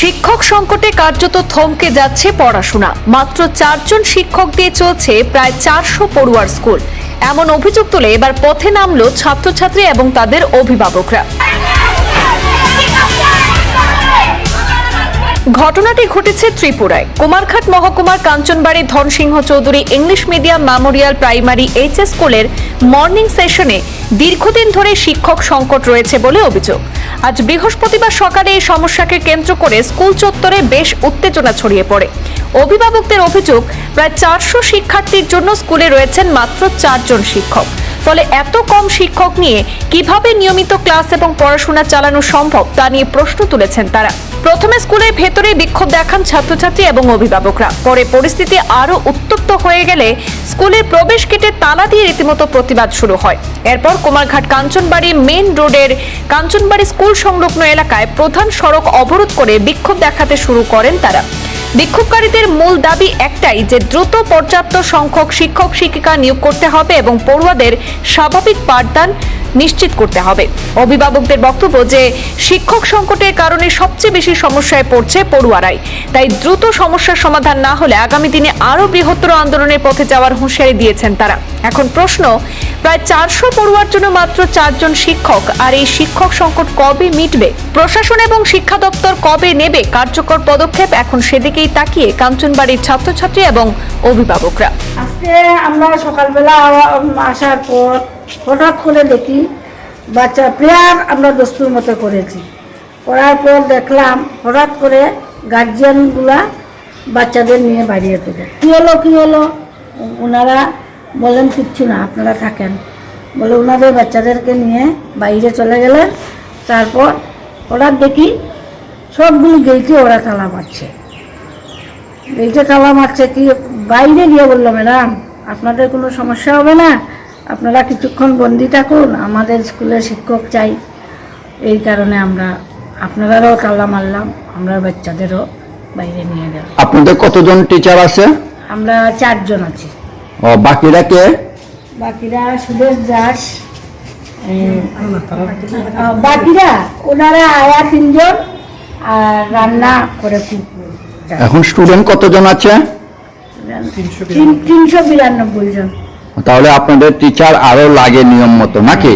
শিক্ষক সংকটে কার্যত থমকে যাচ্ছে পড়াশোনা। মাত্র 4 জন শিক্ষক দিয়ে চলছে প্রায় 400 পড়ুয়ার স্কুল। এমন অভিযোগ তুলে এবার পথে নামলো ছাত্রছাত্রী এবং তাদের অভিভাবকরা। ঘটনাটি ঘটেছে ত্রিপুরায় কুমারঘাট মহকুমার Kanchanbari Dhansingh Chowdhury English medium memorial primary HS স্কুলের মর্নিং সেশনে দীর্ঘদিন ধরে শিক্ষক সংকট রয়েছে বলে অভিযোগ। আজ বৃহস্পতিবার সকালে এই সমস্যাকে কেন্দ্র করে স্কুল চত্বরে বেশ উত্তেজনা ছড়িয়ে পড়ে। অভিভাবকদের অভিযোগ, প্রায় 400 শিক্ষার্থীর জন্য স্কুলে রয়েছেন মাত্র 4 জন শিক্ষক। ফলে এত কম শিক্ষক নিয়ে কিভাবে নিয়মিত ক্লাস এবং পড়াশোনা চালানো সম্ভব তা নিয়ে প্রশ্ন তুলেছেন তারা। প্রথমে স্কুলের ভেতরে বিক্ষোভ দেখান ছাত্রছাত্রী এবং অভিভাবকরা। পরে পরিস্থিতি আরো উত্তপ্ত হয়ে গেলে স্কুলের প্রবেশ গেটে তালা দিয়ে রীতিমতো প্রতিবাদ শুরু হয়। এরপর কুমারঘাট কাঞ্চনবাড়ি মেইন রোডের কাঞ্চনবাড়ি স্কুল সংলগ্ন এলাকায় প্রধান সড়ক অবরোধ করে বিক্ষোভ দেখাতে শুরু করেন তারা। বিক্ষোভকারীদের মূল দাবি একটাই, যে দ্রুত পর্যাপ্ত সংখ্যক শিক্ষক শিক্ষিকা নিয়োগ করতে হবে এবং পড়ুয়াদের স্বাভাবিক পাঠদান নিশ্চিত করতে হবে। অভিভাবকদের বক্তব্য যে শিক্ষক সংকটের কারণে সবচেয়ে বেশি সমস্যায় পড়ছে পড়ুয়ারাই। তাই দ্রুত সমস্যার সমাধান না হলে আগামী দিনে আরো বৃহত্তর আন্দোলনের পথে যাওয়ার হুঁশিয়ারি দিয়েছেন তারা। এখন প্রশ্ন, প্রায় 400 পড়ুয়ার জন্য মাত্র 4 জন শিক্ষক, আর এই শিক্ষক সংকট কবে মিটবে? প্রশাসন এবং শিক্ষা দপ্তর কবে নেবে কার্যকর পদক্ষেপ? এখন সেদিকেই তাকিয়ে কাঞ্চনবাড়ির ছাত্রছাত্রী এবং অভিভাবকরা। আজকে আমরা সকালবেলা আসার পর হঠাৎ করে দেখি বাচ্চা প্রেয়ার আমরা দস্তুর মতো করেছি। করার পর দেখলাম হঠাৎ করে গার্জিয়ানগুলা বাচ্চাদের নিয়ে বাড়িয়ে তোলে। কী হলো ওনারা বলেন কিচ্ছু না, আপনারা থাকেন বলে ওনাদের বাচ্চাদেরকে নিয়ে বাইরে চলে গেলেন। তারপর হঠাৎ দেখি সবগুলি গেইটে ওরা তালা মারছে। গেইটে তালা মারছে কি বাইরে গিয়ে বললো, ম্যাডাম আপনাদের কোনো সমস্যা হবে না, আপনারা কিছুক্ষণ বন্দি থাকুন, আমাদের স্কুলের শিক্ষক চাই। এই কারণে আমরা আপনারাও তালা মারলাম, আমরা বাচ্চাদেরও বাইরে নিয়ে গেলাম। আপনাদের কতজন টিচার আছে? আমরা 4 জন আছি। ও বাকিরা কে? বাকিরা সুদেশ দাস, বাকিরা ওনারা আয়া 3 জন আর রান্না করে। এখন স্টুডেন্ট কতজন আছে? 392 জন। তাহলে আপনাদের টিচার আরো লাগে নিয়ম মতো নাকি?